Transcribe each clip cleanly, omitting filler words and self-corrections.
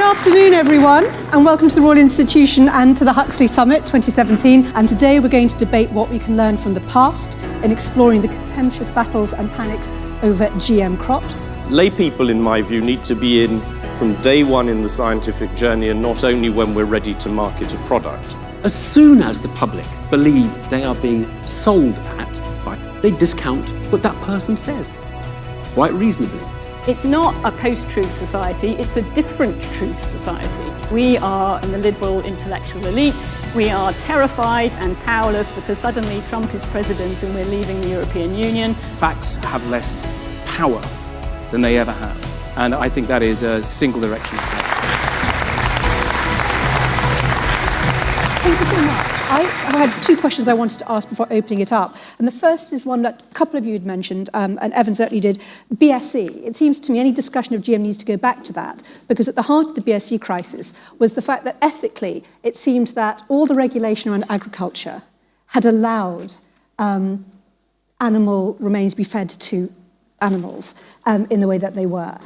afternoon, everyone, and welcome to the Royal Institution and to the Huxley Summit 2017. And today we're going to debate what we can learn from the past in exploring the contentious battles and panics over GM crops. Lay people, in my view, need to be in from day one in the scientific journey and not only when we're ready to market a product. As soon as the public believe they are being sold at, they discount what that person says, quite reasonably. It's not a post-truth society, it's a different truth society. We are in the liberal intellectual elite. We are terrified and powerless because suddenly Trump is president and we're leaving the European Union. Facts have less power than they ever have, and I think that is a single direction track. Thank you so much. I had two questions I wanted to ask before opening it up. And the first is one that a couple of you had mentioned, and Evan certainly did, BSE. It seems to me any discussion of GM needs to go back to that, because at the heart of the BSE crisis was the fact that ethically it seemed that all the regulation around agriculture had allowed animal remains be fed to animals in the way that they were.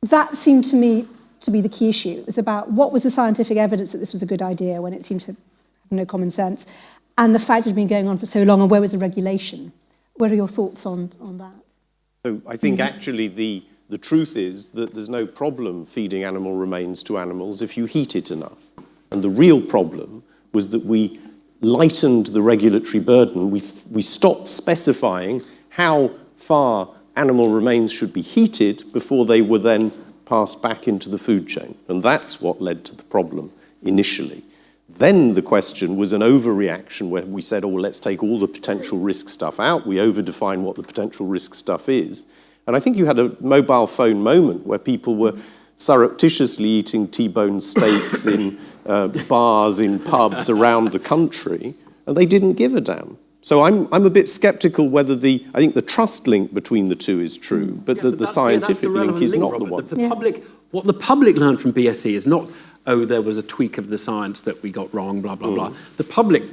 That seemed to me to be the key issue. It was about what was the scientific evidence that this was a good idea when it seemed to have no common sense, and the fact it had been going on for so long, and where was the regulation? What are your thoughts on that? So I think actually the truth is that there's no problem feeding animal remains to animals if you heat it enough. And the real problem was that we lightened the regulatory burden. We stopped specifying how far animal remains should be heated before they were then passed back into the food chain. And that's what led to the problem initially. Then the question was an overreaction where we said, oh, well, let's take all the potential risk stuff out. We overdefine what the potential risk stuff is. And I think you had a mobile phone moment where people were surreptitiously eating T-bone steaks in bars, in pubs around the country, and they didn't give a damn. So I'm a bit sceptical whether I think the trust link between the two is true, but the scientific link is not the one. What the public learned from BSE is not, oh, there was a tweak of the science that we got wrong, blah, blah, blah. The public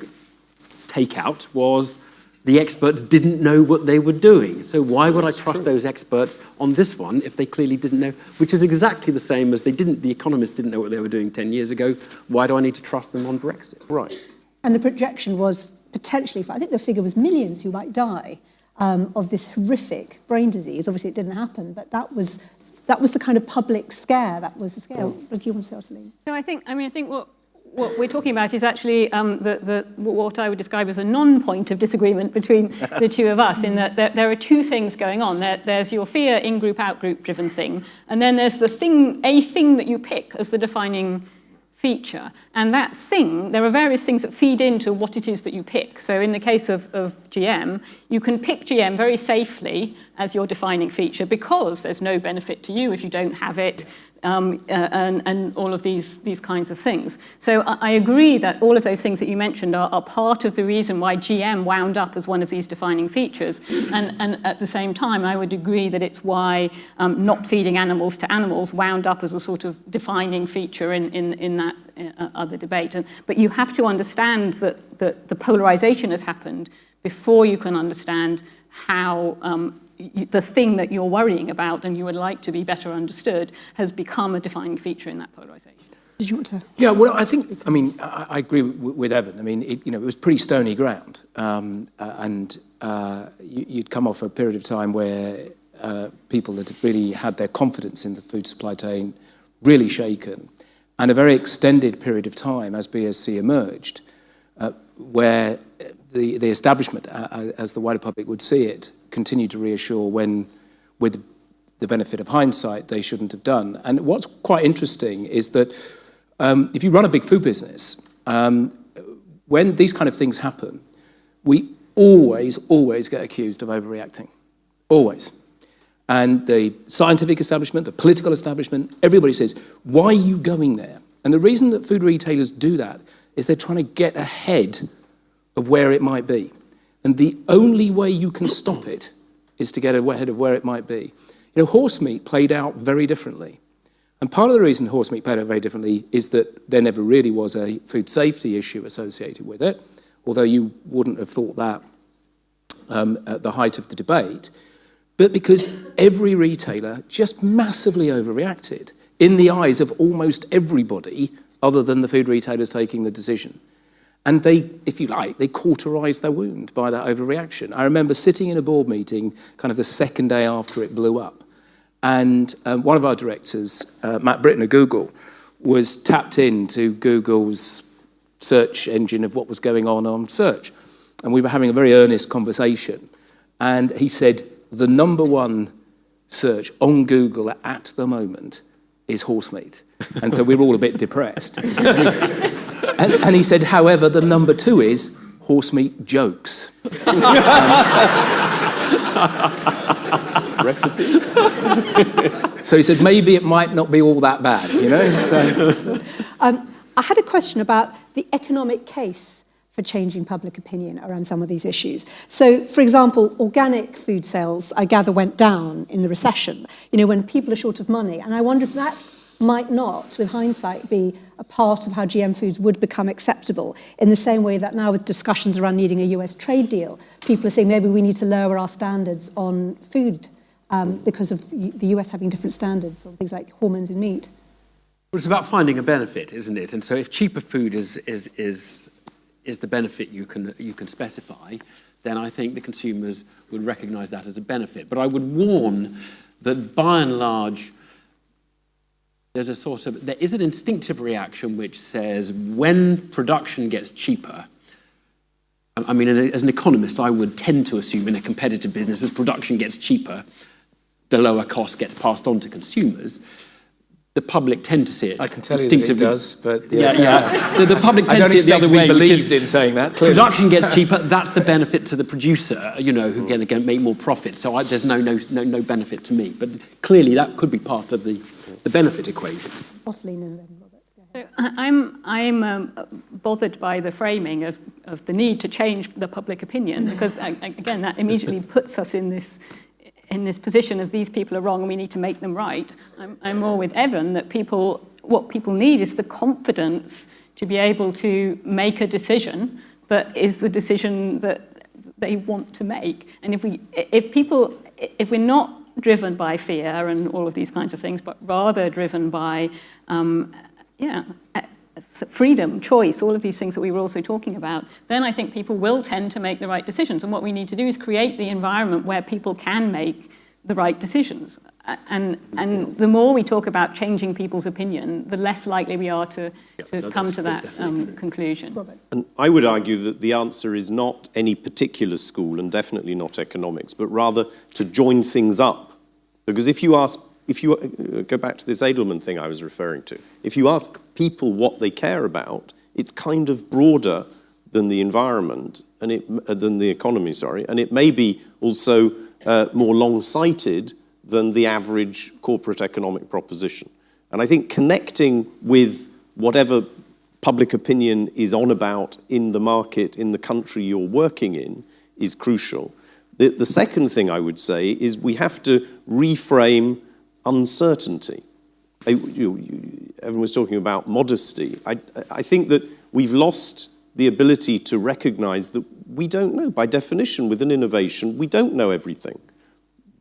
takeout was the experts didn't know what they were doing. So why would I trust those experts on this one if they clearly didn't know? Which is exactly the same as the economists didn't know what they were doing 10 years ago. Why do I need to trust them on Brexit? Right. And the projection was potentially, I think the figure was millions who might die of this horrific brain disease. Obviously it didn't happen, but that was the kind of public scare. That was the scare. What do you want to say, Ottoline? So I think what we're talking about is actually what I would describe as a non-point of disagreement between the two of us, in that there are two things going on. There's your fear in-group, out-group driven thing, and then there's a thing that you pick as the defining feature. And that thing, there are various things that feed into what it is that you pick. So in the case of GM, you can pick GM very safely as your defining feature because there's no benefit to you if you don't have it, and all of these kinds of things. So I agree that all of those things that you mentioned are part of the reason why GM wound up as one of these defining features. And at the same time, I would agree that it's why not feeding animals to animals wound up as a sort of defining feature in that other debate. But you have to understand that the polarization has happened before you can understand how the thing that you're worrying about and you would like to be better understood has become a defining feature in that polarization. Did you want to? Yeah, well, I agree with Evan. I mean, it was pretty stony ground, and you'd come off a period of time where people had really had their confidence in the food supply chain really shaken, and a very extended period of time as BSC emerged, where the establishment, as the wider public would see it, continued to reassure when, with the benefit of hindsight, they shouldn't have done. And what's quite interesting is that if you run a big food business, when these kind of things happen, we always get accused of overreacting. Always. And the scientific establishment, the political establishment, everybody says, why are you going there? And the reason that food retailers do that is they're trying to get ahead of where it might be. And the only way you can stop it is to get ahead of where it might be. You know, horse meat played out very differently. And part of the reason horse meat played out very differently is that there never really was a food safety issue associated with it, although you wouldn't have thought that at the height of the debate. But because every retailer just massively overreacted. in the eyes of almost everybody other than the food retailers taking the decision. And they, if you like, they cauterised their wound by that overreaction. I remember sitting in a board meeting kind of the second day after it blew up. And one of our directors, Matt Britton of Google, was tapped into Google's search engine of what was going on search. And we were having a very earnest conversation. And he said, the number one search on Google at the moment is horse meat. And so we were all a bit depressed. And he said, however, the number two is horse meat jokes. Recipes? So he said, maybe it might not be all that bad, you know? So. I had a question about the economic case for changing public opinion around some of these issues. So, for example, organic food sales, I gather, went down in the recession, you know, when people are short of money. And I wonder if that might not, with hindsight, be a part of how GM foods would become acceptable, in the same way that now with discussions around needing a US trade deal, people are saying maybe we need to lower our standards on food because of the US having different standards on things like hormones in meat. Well, it's about finding a benefit, isn't it? And so if cheaper food is the benefit you can specify, then I think the consumers would recognise that as a benefit. But I would warn that by and large, there is an instinctive reaction which says when production gets cheaper, I mean, as an economist, I would tend to assume in a competitive business, as production gets cheaper, the lower cost gets passed on to consumers. The public tend to see it. I can tell you that it does, but... The public tends to see it the other way. I don't expect to be believed in saying that, clearly. Production gets cheaper, that's the benefit to the producer, you know, who can make more profit. So there's no benefit to me. But clearly that could be part of the benefit equation. Ottoline and then Robert. So I'm bothered by the framing of the need to change the public opinion, because, again, that immediately puts us in this position of these people are wrong and we need to make them right. I'm more with Evan that what people need is the confidence to be able to make a decision that is the decision that they want to make. And if we're not driven by fear and all of these kinds of things, but rather driven by freedom, choice, all of these things that we were also talking about, then I think people will tend to make the right decisions. And what we need to do is create the environment where people can make the right decisions. And the more we talk about changing people's opinion, the less likely we are to come to that conclusion. And I would argue that the answer is not any particular school, and definitely not economics, but rather to join things up. Because if you go back to this Edelman thing I was referring to, if you ask people what they care about, it's kind of broader than the environment, and than the economy, and it may be also more long-sighted than the average corporate economic proposition. And I think connecting with whatever public opinion is on about in the market, in the country you're working in, is crucial. The second thing I would say is we have to reframe uncertainty. Everyone was talking about modesty. I think that we've lost the ability to recognise that we don't know. By definition, with an innovation, we don't know everything.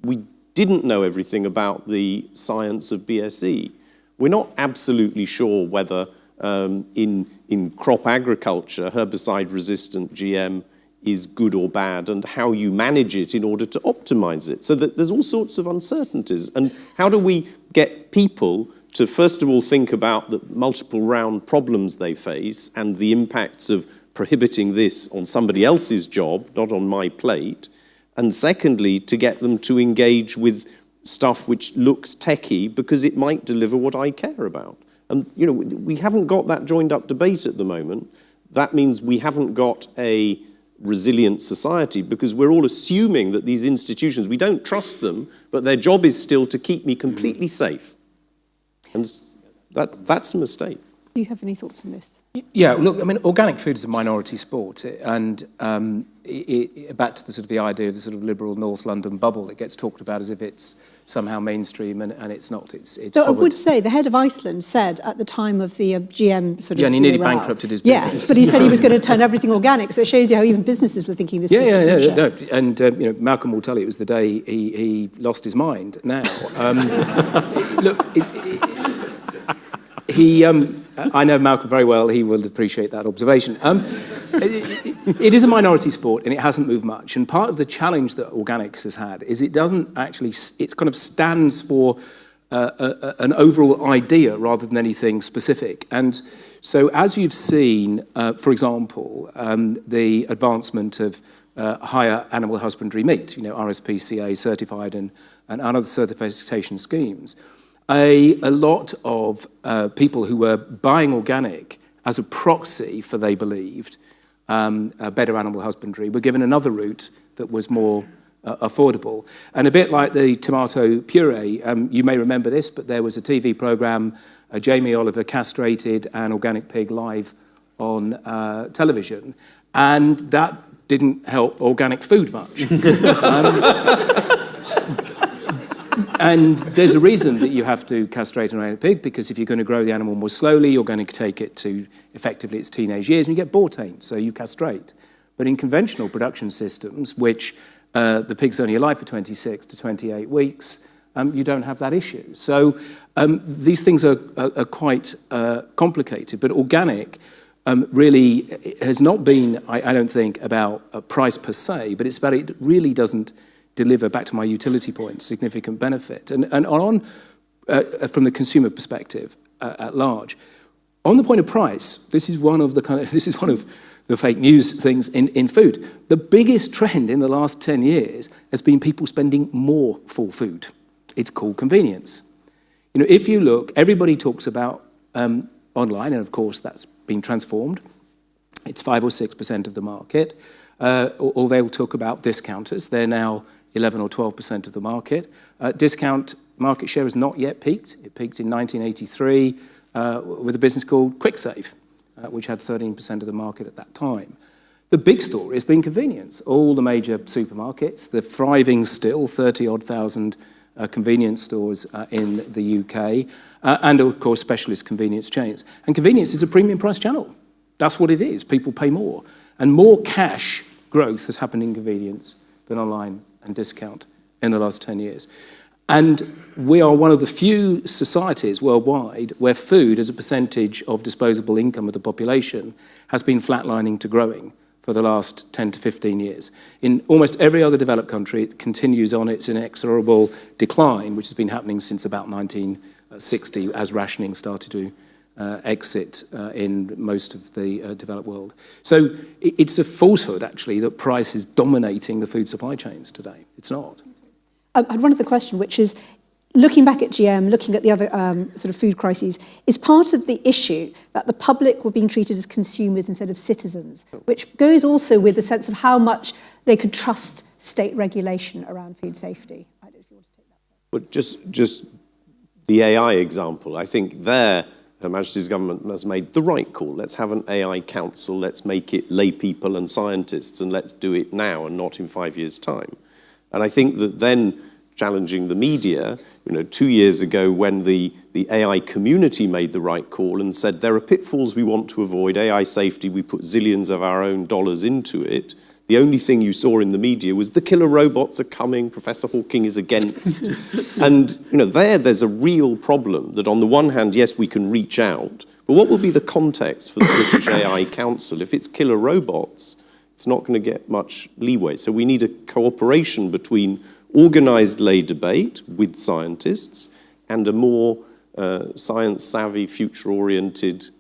We didn't know everything about the science of BSE. We're not absolutely sure whether in crop agriculture, herbicide-resistant GM is good or bad, and how you manage it in order to optimize it. So that there's all sorts of uncertainties. And how do we get people to, first of all, think about the multiple round problems they face and the impacts of prohibiting this on somebody else's job, not on my plate, and secondly, to get them to engage with stuff which looks techie because it might deliver what I care about. And, you know, we haven't got that joined up debate at the moment. That means we haven't got a resilient society because we're all assuming that these institutions, we don't trust them, but their job is still to keep me completely safe. And that's a mistake. Do you have any thoughts on this? Yeah, look, I mean, organic food is a minority sport, and back to the sort of the idea of the sort of liberal North London bubble, it gets talked about as if it's somehow mainstream, and it's not. It's so hovered. I would say the head of Iceland said at the time of the GM sort of... Yeah, and he nearly bankrupted his business. Yes, but he said he was going to turn everything organic, so it shows you how even businesses were thinking this is the future. No, and you know, Malcolm will tell you it was the day he lost his mind. Now, look, I know Malcolm very well. He will appreciate that observation. It is a minority sport, and it hasn't moved much. And part of the challenge that organics has had is it doesn't actually. It kind of stands for an overall idea rather than anything specific. And so, as you've seen, for example, the advancement of higher animal husbandry meat, RSPCA certified and other certification schemes. A lot of people who were buying organic as a proxy for, they believed, better animal husbandry were given another route that was more affordable. And a bit like the tomato puree, you may remember this, but there was a TV programme, Jamie Oliver castrated an organic pig live on television, and that didn't help organic food much. And there's a reason that you have to castrate an organic pig, because if you're going to grow the animal more slowly, you're going to take it to effectively its teenage years, and you get boar taint, so you castrate. But in conventional production systems, which the pig's only alive for 26 to 28 weeks, you don't have that issue. So these things are quite complicated, but organic really has not been, I don't think, about a price per se, but it's about it really doesn't deliver, back to my utility point, significant benefit. And on from the consumer perspective at large, on the point of price, this is one of the fake news things in food. The biggest trend in the last 10 years has been people spending more for food. It's called convenience. If you look, everybody talks about online, and of course that's been transformed. It's 5 or 6% of the market. Or they'll talk about discounters. They're now 11 or 12% of the market. Discount market share has not yet peaked. It peaked in 1983 with a business called QuickSave, which had 13% of the market at that time. The big story has been convenience. All the major supermarkets, the thriving still 30-odd thousand convenience stores in the UK, and of course specialist convenience chains. And convenience is a premium price channel. That's what it is. People pay more. And more cash growth has happened in convenience than online and discount in the last 10 years. And we are one of the few societies worldwide where food as a percentage of disposable income of the population has been flatlining to growing for the last 10 to 15 years. In almost every other developed country, it continues on its inexorable decline, which has been happening since about 1960 as rationing started to exit in most of the developed world. So it's a falsehood, actually, that price is dominating the food supply chains today. It's not. I had one other question, which is, looking back at GM, looking at the other sort of food crises, is part of the issue that the public were being treated as consumers instead of citizens, which goes also with the sense of how much they could trust state regulation around food safety. I don't know if you want to take that. But just the AI example, I think there, Her Majesty's government has made the right call. Let's have an AI council, let's make it lay people and scientists, and let's do it now and not in 5 years' time. And I think that then challenging the media, 2 years ago when the AI community made the right call and said there are pitfalls we want to avoid, AI safety, we put zillions of our own dollars into it. The only thing you saw in the media was the killer robots are coming, Professor Hawking is against. And there's a real problem that on the one hand, yes, we can reach out, but what will be the context for the British AI Council? If it's killer robots, it's not going to get much leeway. So we need a cooperation between organised lay debate with scientists and a more science-savvy, future-oriented,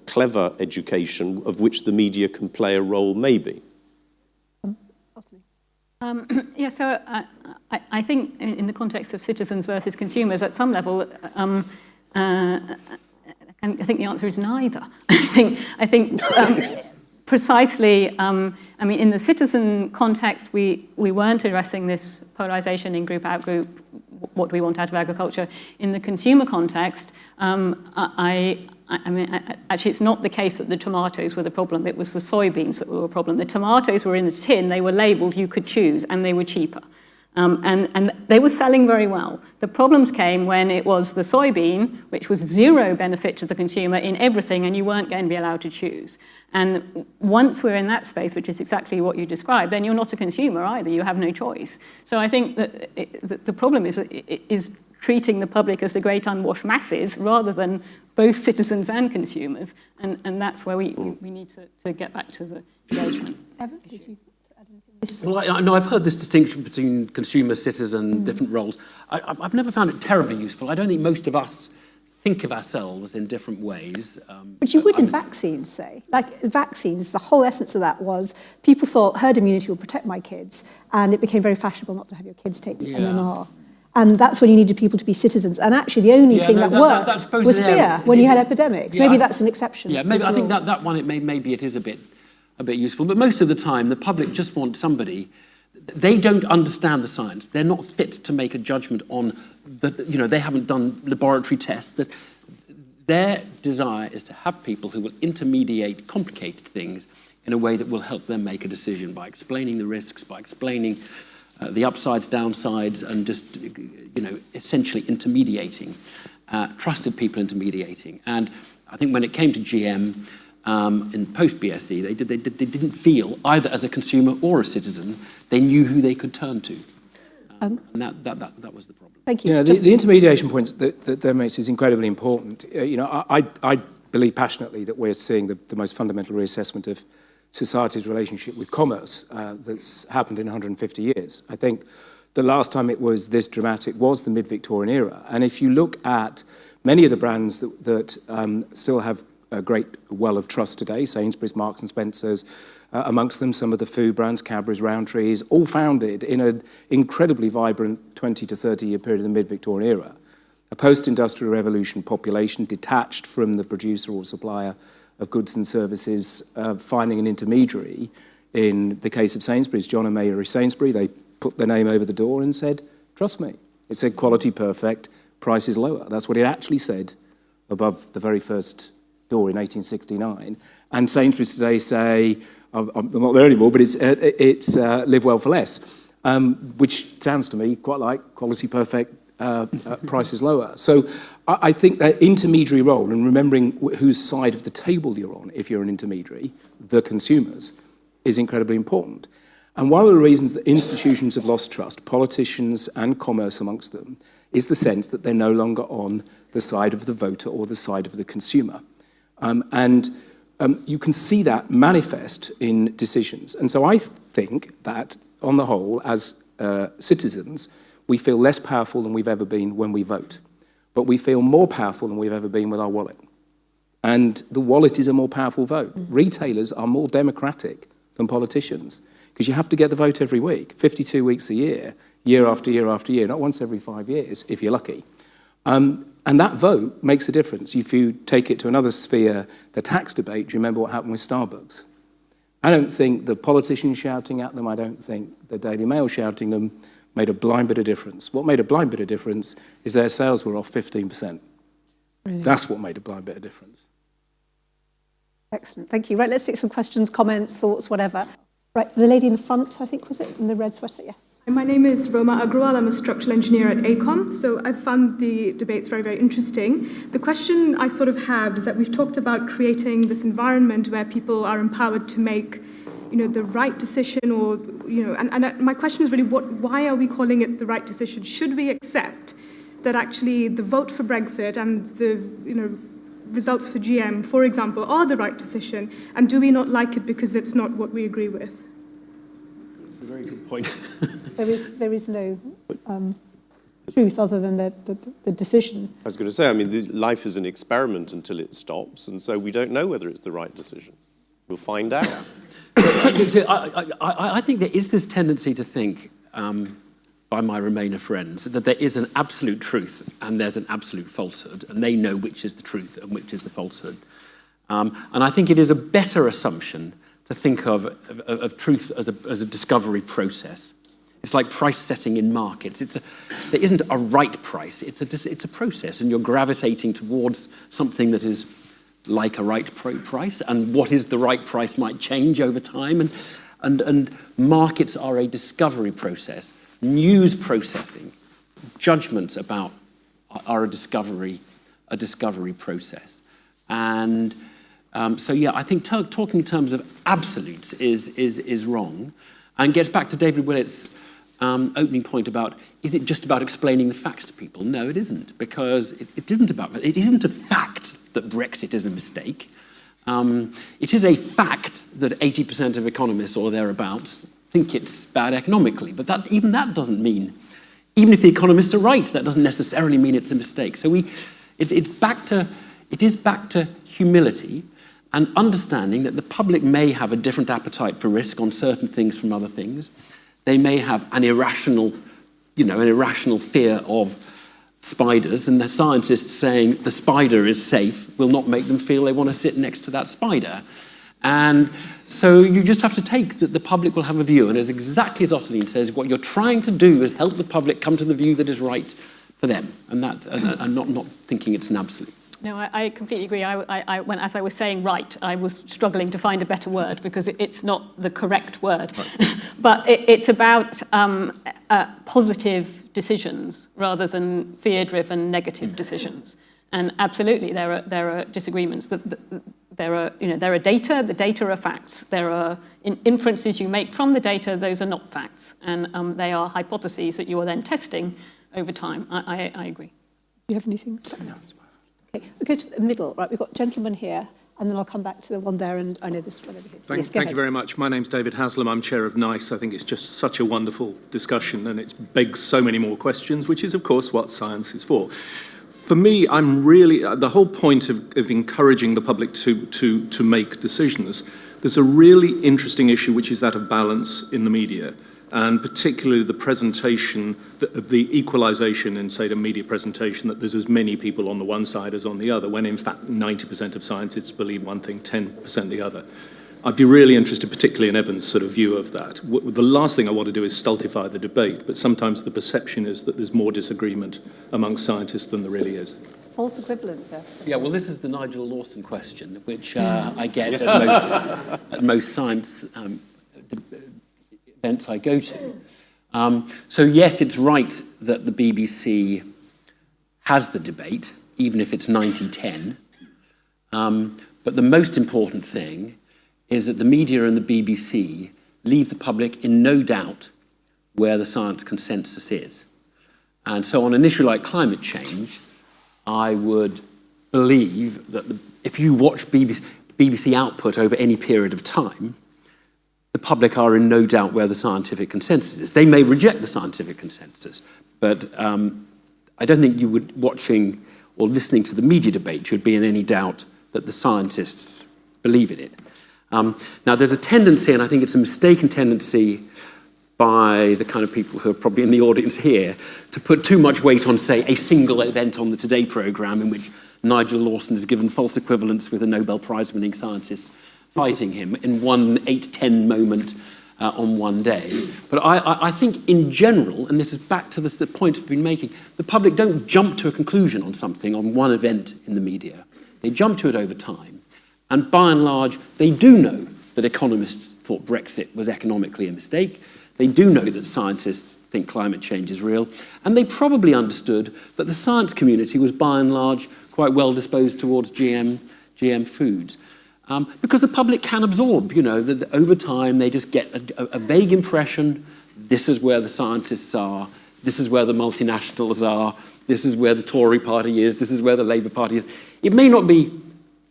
clever education of which the media can play a role, maybe. So I think in the context of citizens versus consumers, at some level, I think the answer is neither. I think precisely, in the citizen context, we weren't addressing this polarisation in group, out-group, what do we want out of agriculture. In the consumer context, actually, it's not the case that the tomatoes were the problem. It was the soybeans that were a problem. The tomatoes were in a tin. They were labelled. You could choose, and they were cheaper. And they were selling very well. The problems came when it was the soybean, which was zero benefit to the consumer in everything, and you weren't going to be allowed to choose. And once we're in that space, which is exactly what you described, then you're not a consumer either. You have no choice. So I think that the problem is treating the public as the great unwashed masses rather than both citizens and consumers. And that's where we need to get back to the engagement. Evan, did you add anything? Well, no, I've heard this distinction between consumer, citizen, different roles. I've never found it terribly useful. I don't think most of us think of ourselves in different ways. But you would in vaccines, say. Like vaccines, the whole essence of that was people thought herd immunity will protect my kids, and it became very fashionable not to have your kids take the MMR. And that's when you needed people to be citizens. And actually the only thing that worked was fear when you had epidemics. Maybe that's an exception. Yeah, maybe I think that one, maybe it is a bit useful. But most of the time, the public just want somebody. They don't understand the science. They're not fit to make a judgment on they haven't done laboratory tests. That their desire is to have people who will intermediate complicated things in a way that will help them make a decision by explaining the risks, by explaining the upsides, downsides, and just, essentially intermediating, trusted people intermediating. And I think when it came to GM in post-BSE, they didn't feel, either as a consumer or a citizen, they knew who they could turn to. And that was the problem. Thank you. The intermediation point that Dame makes is incredibly important. I believe passionately that we're seeing the most fundamental reassessment of society's relationship with commerce that's happened in 150 years. I think the last time it was this dramatic was the mid-Victorian era. And if you look at many of the brands that still have a great well of trust today, Sainsbury's, Marks and Spencer's, amongst them some of the food brands, Cadbury's, Rowntree's, all founded in an incredibly vibrant 20 to 30 year period of the mid-Victorian era. A post-industrial revolution population detached from the producer or supplier of goods and services, finding an intermediary. In the case of Sainsbury's, John and Mary Sainsbury, they put their name over the door and said, trust me. It said quality perfect, price is lower. That's what it actually said above the very first door in 1869. And Sainsbury's today say, I'm not there anymore, but it's live well for less, which sounds to me quite like quality perfect, price is lower. So I think that intermediary role, and remembering whose side of the table you're on if you're an intermediary, the consumers, is incredibly important. And one of the reasons that institutions have lost trust, politicians and commerce amongst them, is the sense that they're no longer on the side of the voter or the side of the consumer. You can see that manifest in decisions. And so I think that, on the whole, as citizens, we feel less powerful than we've ever been when we vote. But we feel more powerful than we've ever been with our wallet. And the wallet is a more powerful vote. Retailers are more democratic than politicians, because you have to get the vote every week, 52 weeks a year, year after year after year, not once every 5 years, if you're lucky. And that vote makes a difference. If you take it to another sphere, the tax debate, do you remember what happened with Starbucks? I don't think the politicians shouting at them, I don't think the Daily Mail shouting them made a blind bit of difference. What made a blind bit of difference is their sales were off 15%. Brilliant. That's what made a blind bit of difference. Excellent, thank you. Right, let's take some questions, comments, thoughts, whatever. Right, the lady in the front, I think, was it, in the red sweater? Yes. My name is Roma Agrawal. I'm a structural engineer at ACOM, so I've found the debates very, very interesting. The question I sort of have is that we've talked about creating this environment where people are empowered to make, the right decision, or, and my question is really, why are we calling it the right decision? Should we accept that actually the vote for Brexit and the, results for GM, for example, are the right decision, and do we not like it because it's not what we agree with? A very good point. There is no truth other than the decision. I was going to say, life is an experiment until it stops, and so we don't know whether it's the right decision. We'll find out. I think there is this tendency to think, by my Remainer friends, that there is an absolute truth and there's an absolute falsehood, and they know which is the truth and which is the falsehood. And I think it is a better assumption to think of truth as a discovery process. It's like price setting in markets. There isn't a right price. It's a process, and you're gravitating towards something that is like a right price, and what is the right price might change over time. And markets are a discovery process. News processing, judgments about are a discovery process. And I think talking in terms of absolutes is wrong, and gets back to David Willett's opening point about, is it just about explaining the facts to people? No, it isn't, because it isn't about that. It isn't a fact that Brexit is a mistake. It is a fact that 80% of economists or thereabouts think it's bad economically, but even that doesn't mean, even if the economists are right, that doesn't necessarily mean it's a mistake. So it is back to humility and understanding that the public may have a different appetite for risk on certain things from other things. They may have an irrational fear of spiders, and the scientists saying the spider is safe will not make them feel they want to sit next to that spider. And so you just have to take that the public will have a view, and as exactly as Ottoline says, what you're trying to do is help the public come to the view that is right for them, and not thinking it's an absolute. No, I completely agree. As I was saying right, I was struggling to find a better word because it's not the correct word. Right. But it's about positive decisions rather than fear-driven negative decisions. And absolutely, there are disagreements. There are data. The data are facts. There are inferences you make from the data. Those are not facts, and they are hypotheses that you are then testing over time. I agree. Do you have anything? No, it's fine. Okay, we'll go to the middle. Right, we've got gentlemen here, and then I'll come back to the one there, and I know this one over here. Yes, go Thank you very much. My name's David Haslam. I'm chair of NICE. I think it's just such a wonderful discussion, and it begs so many more questions, which is, of course, what science is for. For me, I'm really, the whole point of encouraging the public to make decisions, there's a really interesting issue, which is that of balance in the media, and particularly the presentation, the equalisation in, say, the media presentation, that there's as many people on the one side as on the other, when in fact 90% of scientists believe one thing, 10% the other. I'd be really interested, particularly in Evan's sort of view of that. The last thing I want to do is stultify the debate, but sometimes the perception is that there's more disagreement amongst scientists than there really is. False equivalence, sir. Yeah, well, this is the Nigel Lawson question, which I get at most science events I go to. So yes, it's right that the BBC has the debate, even if it's 90-10. But the most important thing is that the media and the BBC leave the public in no doubt where the science consensus is. And so on an issue like climate change, I would believe that if you watch BBC output over any period of time, the public are in no doubt where the scientific consensus is. They may reject the scientific consensus, but I don't think watching or listening to the media debate should be in any doubt that the scientists believe in it. Now, there's a tendency, and I think it's a mistaken tendency by the kind of people who are probably in the audience here, to put too much weight on, say, a single event on the Today programme in which Nigel Lawson is given false equivalence with a Nobel Prize-winning scientist fighting him in one 8-10 moment on one day. But I think in general, and this is back to the point I've been making, the public don't jump to a conclusion on something on one event in the media. They jump to it over time. And by and large, they do know that economists thought Brexit was economically a mistake. They do know that scientists think climate change is real. And they probably understood that the science community was by and large quite well disposed towards GM foods. Because the public can absorb, that over time they just get a vague impression, this is where the scientists are, this is where the multinationals are, this is where the Tory party is, this is where the Labour Party is. It may not be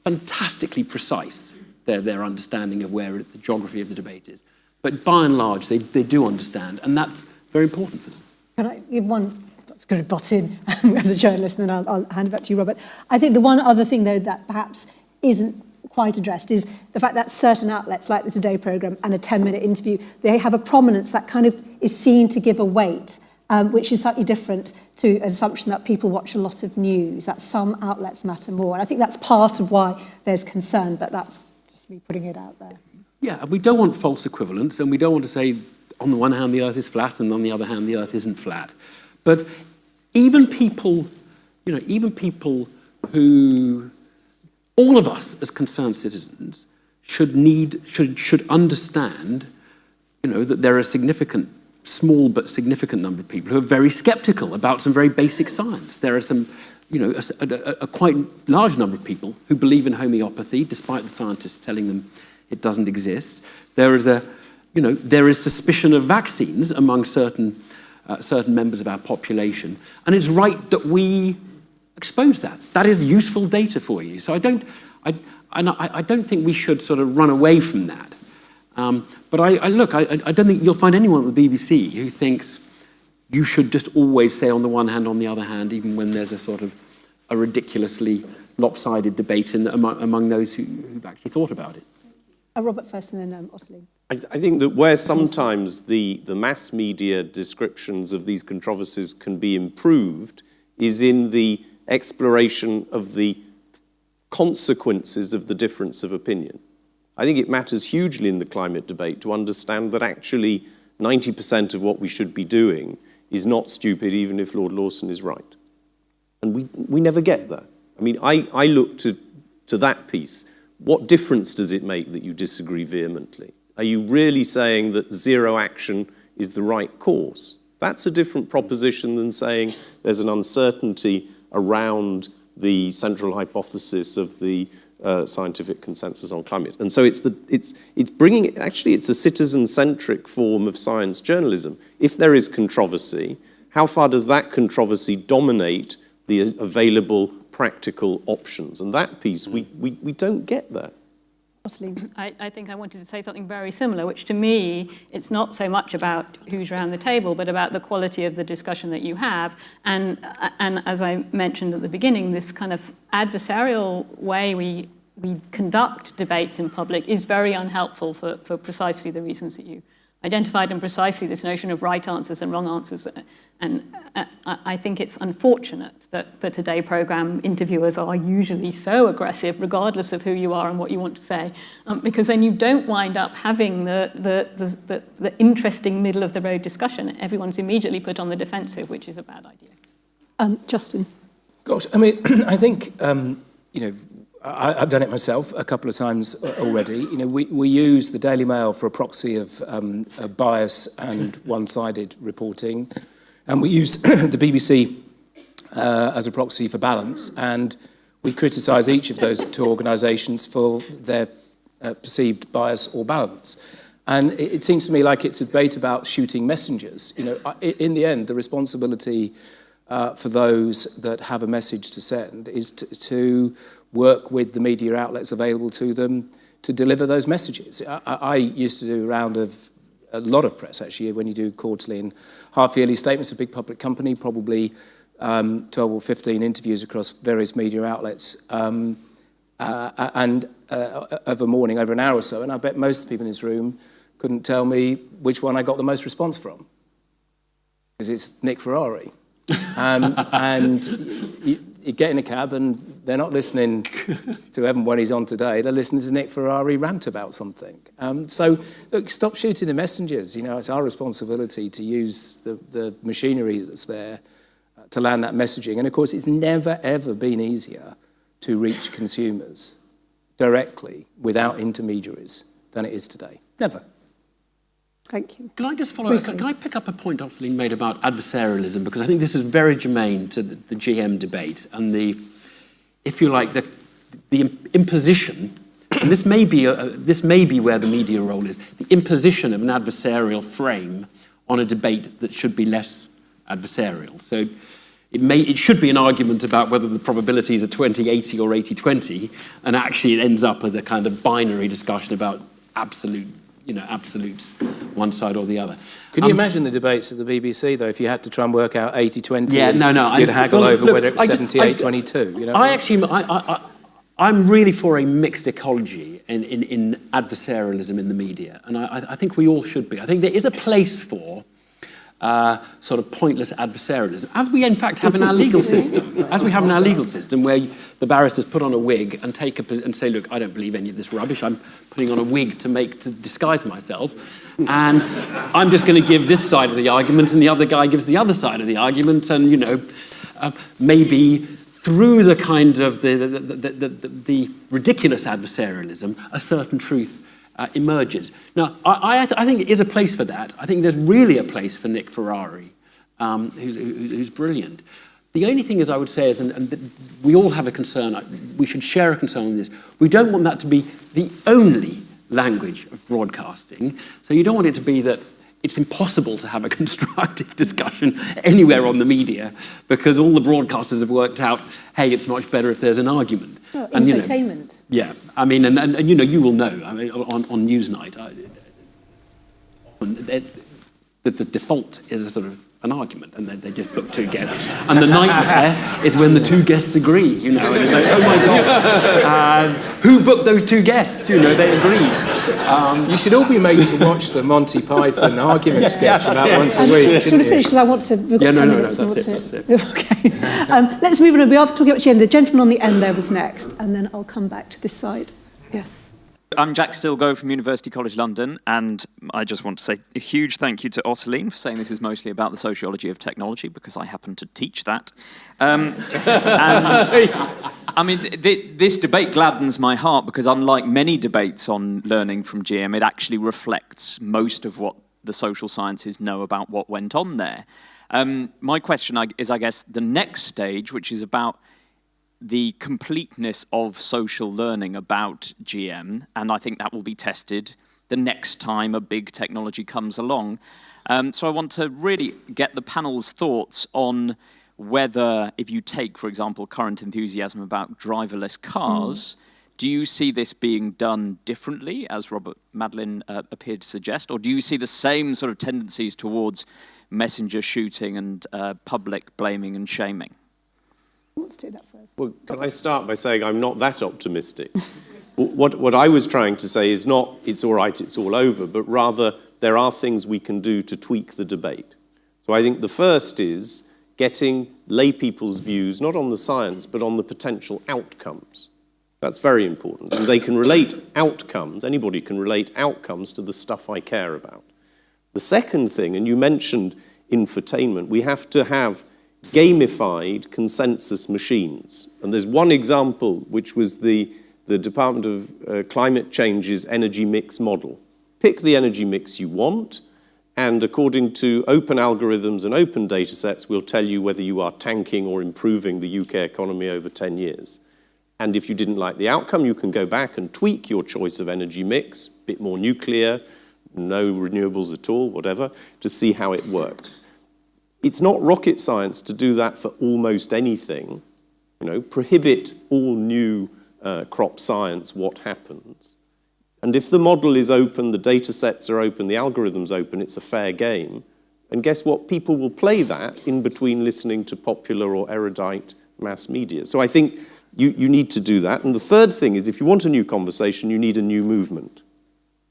fantastically precise, their understanding of where the geography of the debate is. But by and large, they do understand, and that's very important for them. Can I give one? I was going to butt in as a journalist, and then I'll hand it back to you, Robert. I think the one other thing, though, that perhaps isn't quite addressed is the fact that certain outlets, like the Today programme and a 10-minute interview, they have a prominence that kind of is seen to give a weight, which is slightly different to an assumption that people watch a lot of news, that some outlets matter more. And I think that's part of why there's concern, but that's just me putting it out there. Yeah, and we don't want false equivalence, and we don't want to say, on the one hand, the Earth is flat, and on the other hand, the Earth isn't flat. But even people who, all of us as concerned citizens, should understand, that there are a small but significant number of people who are very sceptical about some very basic science. There are some, a quite large number of people who believe in homeopathy, despite the scientists telling them it doesn't exist. There is a there is suspicion of vaccines among certain members of our population, and it's right that we expose that. That is useful data for you. So I don't think we should sort of run away from that. But I don't think you'll find anyone at the BBC who thinks you should just always say on the one hand, on the other hand, even when there's a sort of a ridiculously lopsided debate among those who've actually thought about it. Robert first and then Ottoline. I think that where sometimes the mass media descriptions of these controversies can be improved is in the exploration of the consequences of the difference of opinion. I think it matters hugely in the climate debate to understand that actually 90% of what we should be doing is not stupid, even if Lord Lawson is right. And we never get that. I mean, I look to that piece. What difference does it make that you disagree vehemently? Are you really saying that zero action is the right course? That's a different proposition than saying there's an uncertainty around the central hypothesis of the scientific consensus on climate. And so it's bringing, actually it's a citizen-centric form of science journalism. If there is controversy, how far does that controversy dominate the available practical options? And that piece, we don't get that. I think I wanted to say something very similar, which to me, it's not so much about who's around the table, but about the quality of the discussion that you have. And as I mentioned at the beginning, this kind of adversarial way we conduct debates in public is very unhelpful for precisely the reasons that you identified, and precisely this notion of right answers and wrong answers. And I think it's unfortunate that the Today programme interviewers are usually so aggressive, regardless of who you are and what you want to say, because then you don't wind up having the interesting middle-of-the-road discussion. Everyone's immediately put on the defensive, which is a bad idea. Justin. Gosh, I mean, I think, I've done it myself a couple of times already. We use the Daily Mail for a proxy of bias and one-sided reporting, and we use the BBC as a proxy for balance, and we criticise each of those two organisations for their perceived bias or balance. And it seems to me like it's a debate about shooting messengers. In the end, the responsibility for those that have a message to send is to work with the media outlets available to them to deliver those messages. I used to do a lot of press, actually, when you do quarterly and half-yearly statements, a big public company, probably 12 or 15 interviews across various media outlets, and of a morning, over an hour or so, and I bet most people in this room couldn't tell me which one I got the most response from, because it's Nick Ferrari. And you get in a cab and they're not listening to Evan when he's on Today, they're listening to Nick Ferrari rant about something. So, look, stop shooting the messengers. It's our responsibility to use the machinery that's there to land that messaging. And, of course, it's never, ever been easier to reach consumers directly without intermediaries than it is today. Never. Thank you. Can I just follow up? Can I pick up a point Ottoline made about adversarialism? Because I think this is very germane to the GM debate and if you like, the imposition, and this may be where the media role is, the imposition of an adversarial frame on a debate that should be less adversarial. So it should be an argument about whether the probabilities are 20-80 or 80-20, and actually it ends up as a kind of binary discussion about absolutes, one side or the other. Can you imagine the debates at the BBC, though, if you had to try and work out 80-20? Yeah, no. You'd haggle over whether it was 78-22. I'm really for a mixed ecology in adversarialism in the media, and I think we all should be. I think there is a place for sort of pointless adversarialism, as we in fact have in our legal system. As we have in our legal system, where the barristers put on a wig and and say, look, I don't believe any of this rubbish. I'm putting on a wig to disguise myself, and I'm just going to give this side of the argument, and the other guy gives the other side of the argument, and maybe through the kind of the ridiculous adversarialism, a certain truth emerges. Now, I think it is a place for that. I think there's really a place for Nick Ferrari, who's brilliant. The only thing is, I would say, is, and we all have a concern, we should share a concern on this, we don't want that to be the only language of broadcasting. So you don't want it to be that it's impossible to have a constructive discussion anywhere on the media because all the broadcasters have worked out, hey, it's much better if there's an argument. Well, and, infotainment. Yeah, I mean, and you know, you will know, I mean, on Newsnight, the default is a sort of an argument, and they just book two guests. And the nightmare is when the two guests agree, you know, and it's like, oh my God, who booked those two guests? You know, they agreed. You should all be made to watch the Monty Python argument sketch about once a week, Do you want to shouldn't finish? you? Because I want to... Yeah, no, that's it. Okay. Let's move on. We are talking about GM. The gentleman on the end there was next, and then I'll come back to this side. Yes. I'm Jack Stilgo from University College London, and I just want to say a huge thank you to Ottoline for saying this is mostly about the sociology of technology, because I happen to teach that. And I mean, this debate gladdens my heart, because unlike many debates on learning from GM, it actually reflects most of what the social sciences know about what went on there. My question is, I guess, the next stage, which is about the completeness of social learning about GM, and I think that will be tested the next time a big technology comes along. So I want to really get the panel's thoughts on whether, if you take, for example, current enthusiasm about driverless cars, do you see this being done differently, as Robert Madelin appeared to suggest, or do you see the same sort of tendencies towards messenger shooting and public blaming and shaming? Who wants to do that first? Well, can I start by saying I'm not that optimistic? What I was trying to say is not it's all right, it's all over, but rather there are things we can do to tweak the debate. So I think the first is getting lay people's views, not on the science, but on the potential outcomes. That's very important. And they can relate outcomes, anybody can relate outcomes to the stuff I care about. The second thing, and you mentioned infotainment, we have to have gamified consensus machines. And there's one example, which was the Department of Climate Change's energy mix model. Pick the energy mix you want, and according to open algorithms and open data sets, we'll tell you whether you are tanking or improving the UK economy over 10 years. And if you didn't like the outcome, you can go back and tweak your choice of energy mix, a bit more nuclear, no renewables at all, whatever, to see how it works. It's not rocket science to do that for almost anything. You know, prohibit all new crop science, what happens? And if the model is open, the data sets are open, the algorithm's open, it's a fair game. And guess what? People will play that in between listening to popular or erudite mass media. So I think you need to do that. And the third thing is, if you want a new conversation, you need a new movement.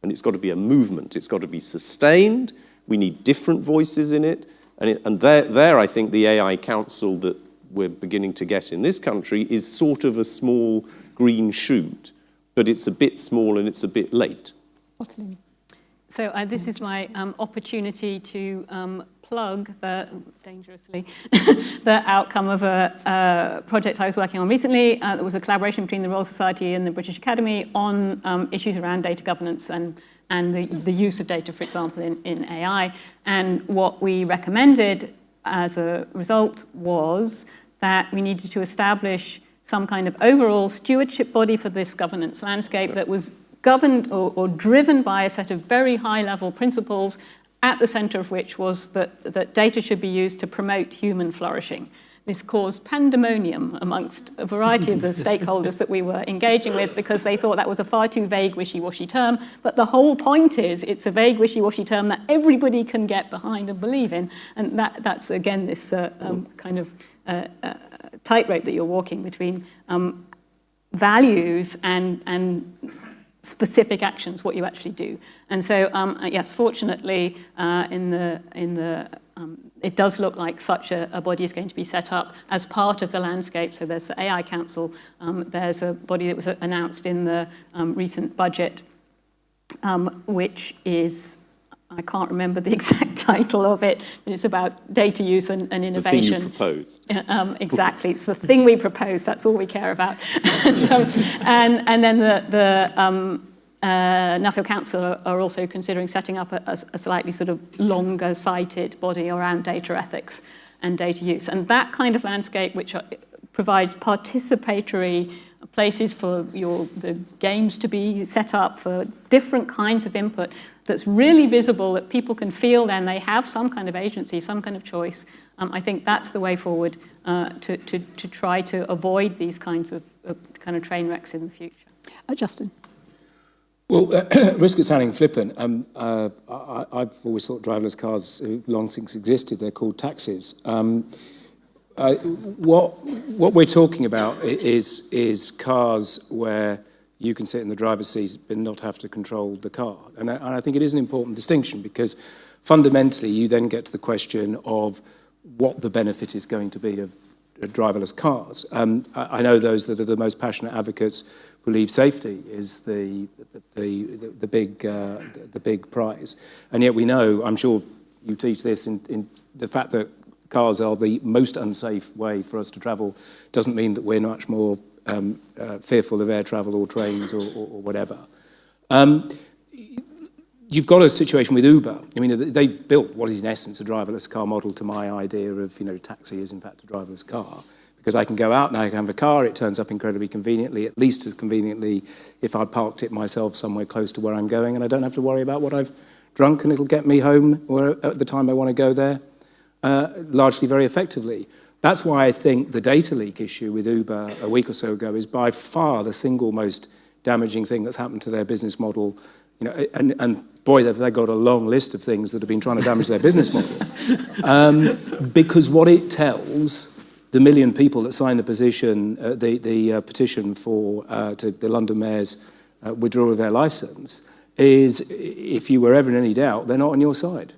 And it's got to be a movement. It's got to be sustained. We need different voices in it. And there, I think the AI Council that we're beginning to get in this country is sort of a small green shoot, but it's a bit small and it's a bit late. Ottoline. So this is my opportunity to plug dangerously, the outcome of a project I was working on recently. There was a collaboration between the Royal Society and the British Academy on issues around data governance and the use of data, for example, in AI. And what we recommended as a result was that we needed to establish some kind of overall stewardship body for this governance landscape that was governed or driven by a set of very high-level principles, at the centre of which was that data should be used to promote human flourishing. This caused pandemonium amongst a variety of the stakeholders that we were engaging with, because they thought that was a far too vague, wishy-washy term. But the whole point is it's a vague, wishy-washy term that everybody can get behind and believe in. And that's, again, this kind of tightrope that you're walking between values and specific actions, what you actually do. And so, yes, fortunately, it does look like such a body is going to be set up as part of the landscape. So there's the AI Council, there's a body that was announced in the recent budget, which is, I can't remember the exact title of it, but it's about data use and innovation. The thing you proposed. Exactly, it's the thing we proposed, that's all we care about. and then the Nuffield Council are also considering setting up a slightly sort of longer-sighted body around data ethics and data use. And that kind of landscape, which provides participatory places for the games to be set up, for different kinds of input that's really visible, that people can feel then they have some kind of agency, some kind of choice. I think that's the way forward to try to avoid these kinds of kind of train wrecks in the future. Justin. Well, risk of sounding flippant, I've always thought driverless cars have long since existed. They're called taxis. What we're talking about is cars where you can sit in the driver's seat but not have to control the car. And I think it is an important distinction, because fundamentally you then get to the question of what the benefit is going to be of driverless cars. I know those that are the most passionate advocates believe safety is the big prize, and yet we know, I'm sure you teach this, in the fact that cars are the most unsafe way for us to travel doesn't mean that we're much more fearful of air travel or trains or whatever. You've got a situation with Uber. I mean, they built what is in essence a driverless car model to my idea of, taxi is in fact a driverless car. Because I can go out and I can have a car, it turns up incredibly conveniently, at least as conveniently if I parked it myself somewhere close to where I'm going, and I don't have to worry about what I've drunk, and it'll get me home at the time I want to go there, largely very effectively. That's why I think the data leak issue with Uber a week or so ago is by far the single most damaging thing that's happened to their business model. And boy, have they got a long list of things that have been trying to damage their business model. Because what it tells the million people that signed the petition for to the London Mayor's withdrawal of their licence is, if you were ever in any doubt, they're not on your side.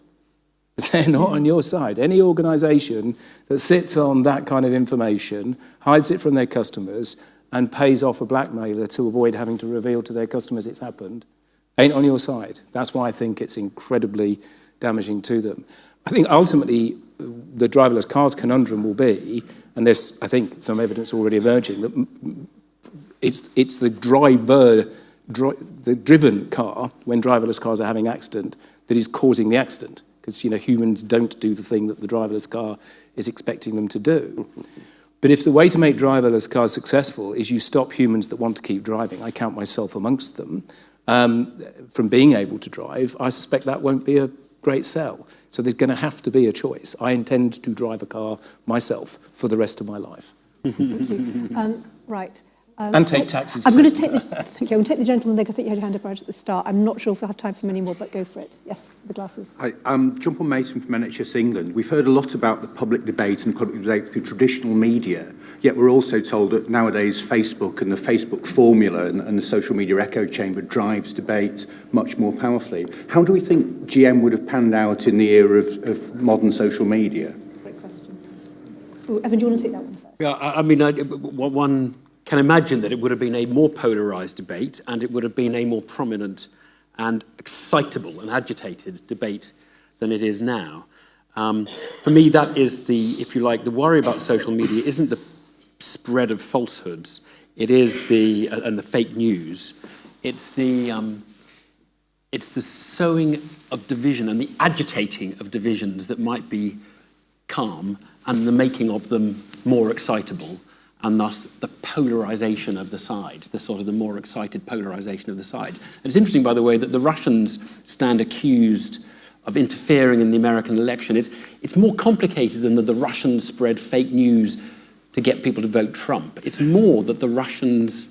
They're not on your side. Any organisation that sits on that kind of information, hides it from their customers, and pays off a blackmailer to avoid having to reveal to their customers it's happened, ain't on your side. That's why I think it's incredibly damaging to them. I think ultimately the driverless cars conundrum will be, and there's, I think, some evidence already emerging, that it's the driven car, when driverless cars are having accident, that is causing the accident. Because humans don't do the thing that the driverless car is expecting them to do. But if the way to make driverless cars successful is you stop humans that want to keep driving, I count myself amongst them, from being able to drive, I suspect that won't be a great sell. So there's going to have to be a choice. I intend to drive a car myself for the rest of my life. Thank you. Right. And take taxis. I'm going to take thank you. I'm going to take the gentleman there, because I think you had your hand up right at the start. I'm not sure if we'll have time for many more, but go for it. Yes, the glasses. Hi, I'm John Paul Mason from NHS England. We've heard a lot about the public debate and public debate through traditional media, yet we're also told that nowadays Facebook and the Facebook formula and the social media echo chamber drives debate much more powerfully. How do we think GM would have panned out in the era of modern social media? Great question. Ooh, Evan, do you want to take that one first? Yeah, I mean, one can imagine that it would have been a more polarised debate, and it would have been a more prominent and excitable and agitated debate than it is now. For me, that is if you like, the worry about social media isn't the spread of falsehoods, it is and the fake news. It's the sowing of division and the agitating of divisions that might be calm, and the making of them more excitable, and thus the polarisation of the sides, the more excited polarisation of the sides. And it's interesting, by the way, that the Russians stand accused of interfering in the American election. It's more complicated than that the Russians spread fake news to get people to vote Trump. It's more that the Russians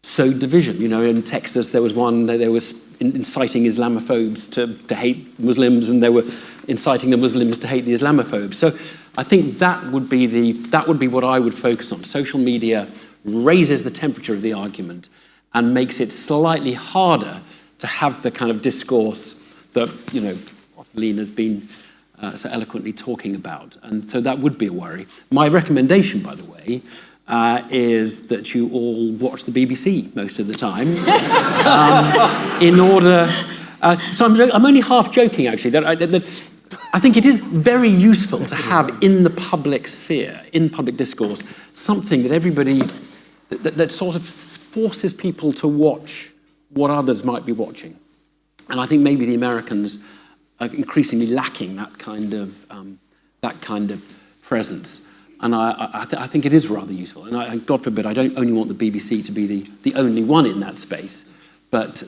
sowed division. In Texas there was one, they were inciting Islamophobes to hate Muslims, and they were inciting the Muslims to hate the Islamophobes. So I think that would be what I would focus on. Social media raises the temperature of the argument and makes it slightly harder to have the kind of discourse that Ottoline has been so eloquently talking about. And so that would be a worry. My recommendation, by the way, is that you all watch the BBC most of the time, in order. So I'm only half joking, actually. That I think it is very useful to have in the public sphere, in public discourse, something that everybody that sort of forces people to watch what others might be watching. And I think maybe the Americans are increasingly lacking that kind of presence. And I think it is rather useful. And God forbid, I don't only want the BBC to be the only one in that space, but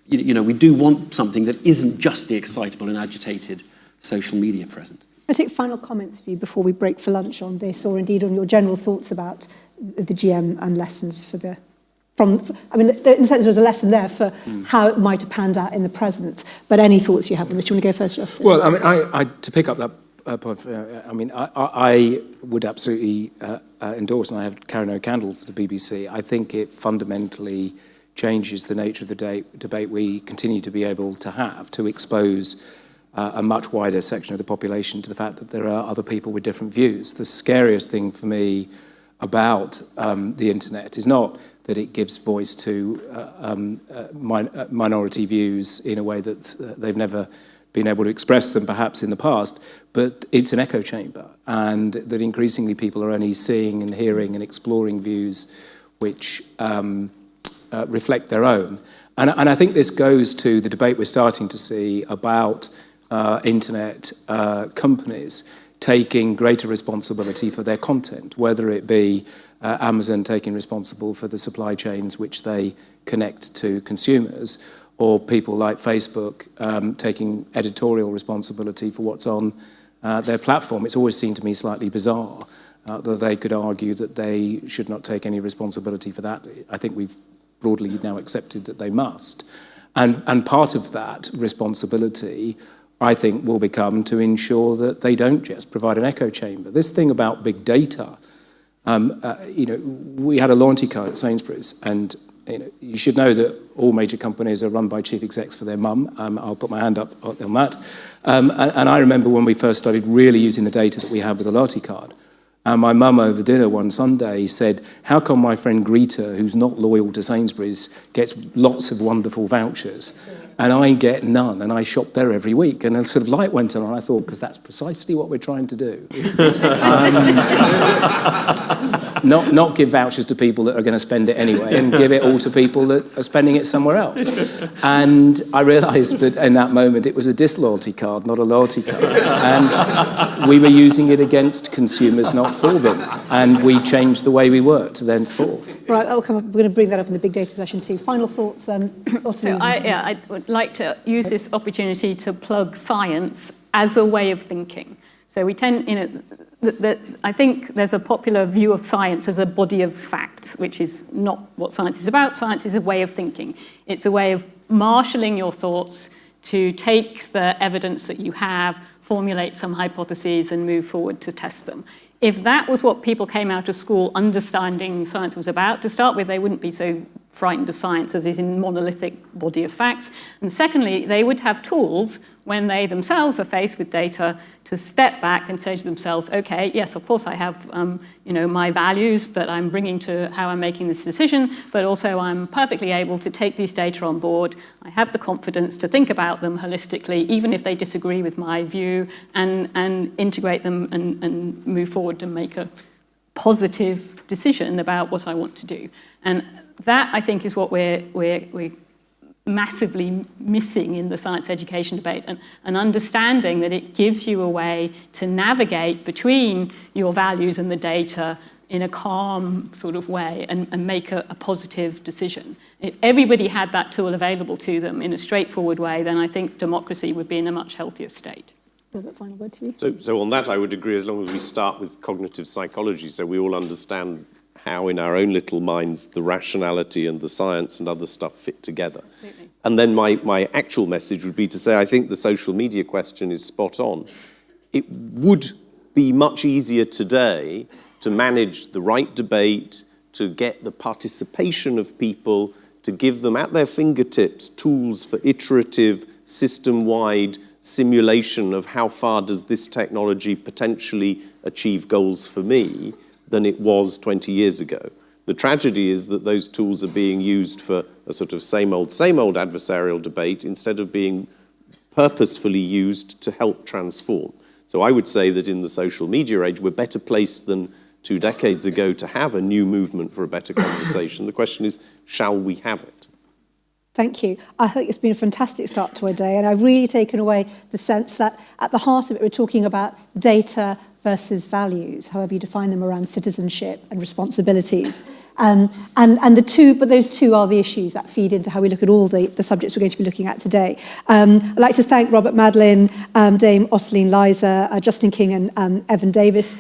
we do want something that isn't just the excitable and agitated social media presence. I take final comments of you before we break for lunch on this, or indeed on your general thoughts about the GM and lessons for the. In a sense, there was a lesson there for how it might have panned out in the present. But any thoughts you have on this? Do you want to go first, Justin? Well, I to pick up that point, I would absolutely endorse, and I have carry no candle for the BBC. I think it fundamentally changes the nature of the debate we continue to be able to have, to expose a much wider section of the population to the fact that there are other people with different views. The scariest thing for me about the internet is not that it gives voice to minority views in a way that they've never been able to express them perhaps in the past, but it's an echo chamber, and that increasingly people are only seeing and hearing and exploring views which reflect their own. And I think this goes to the debate we're starting to see about internet companies taking greater responsibility for their content, whether it be Amazon taking responsible for the supply chains which they connect to consumers, or people like Facebook taking editorial responsibility for what's on their platform. It's always seemed to me slightly bizarre that they could argue that they should not take any responsibility for that. I think we've broadly now accepted that they must. And part of that responsibility, I think, will become to ensure that they don't just provide an echo chamber. This thing about big data, we had a loyalty card at Sainsbury's, and you should know that all major companies are run by chief execs for their mum. I'll put my hand up on that. And I remember when we first started really using the data that we had with the loyalty card. And my mum over dinner one Sunday said, how come my friend Greta, who's not loyal to Sainsbury's, gets lots of wonderful vouchers and I get none, and I shop there every week? And a sort of light went on, and I thought, because that's precisely what we're trying to do. Not give vouchers to people that are going to spend it anyway, and give it all to people that are spending it somewhere else. And I realised that in that moment it was a disloyalty card, not a loyalty card. And we were using it against consumers, not for them. And we changed the way we worked thenceforth. Right, I'll come up. We're going to bring that up in the big data session too. Final thoughts then? So I would like to use this opportunity to plug science as a way of thinking. So we tend, I think there's a popular view of science as a body of facts, which is not what science is about. Science is a way of thinking. It's a way of marshalling your thoughts to take the evidence that you have, formulate some hypotheses, and move forward to test them. If that was what people came out of school understanding science was about, to start with, they wouldn't be so frightened of science as is in monolithic body of facts. And secondly, they would have tools when they themselves are faced with data to step back and say to themselves, okay, yes, of course I have my values that I'm bringing to how I'm making this decision, but also I'm perfectly able to take these data on board. I have the confidence to think about them holistically, even if they disagree with my view, and integrate them and move forward and make a positive decision about what I want to do. And that, I think, is what we're massively missing in the science education debate, and an understanding that it gives you a way to navigate between your values and the data in a calm sort of way and make a positive decision. If everybody had that tool available to them in a straightforward way, then I think democracy would be in a much healthier state. Final word to you. So on that, I would agree, as long as we start with cognitive psychology, so we all understand how in our own little minds the rationality and the science and other stuff fit together. Absolutely. And then my actual message would be to say, I think the social media question is spot on. It would be much easier today to manage the right debate, to get the participation of people, to give them at their fingertips tools for iterative, system-wide simulation of how far does this technology potentially achieve goals for me, than it was 20 years ago. The tragedy is that those tools are being used for a sort of same old adversarial debate instead of being purposefully used to help transform. So I would say that in the social media age, we're better placed than 2 decades ago to have a new movement for a better conversation. The question is, shall we have it? Thank you. I think it's been a fantastic start to our day, and I've really taken away the sense that at the heart of it, we're talking about data, versus values, however you define them, around citizenship and responsibilities. And those two are the issues that feed into how we look at all the subjects we're going to be looking at today. I'd like to thank Robert Madelin, Dame Ottoline Leyser, Justin King and Evan Davis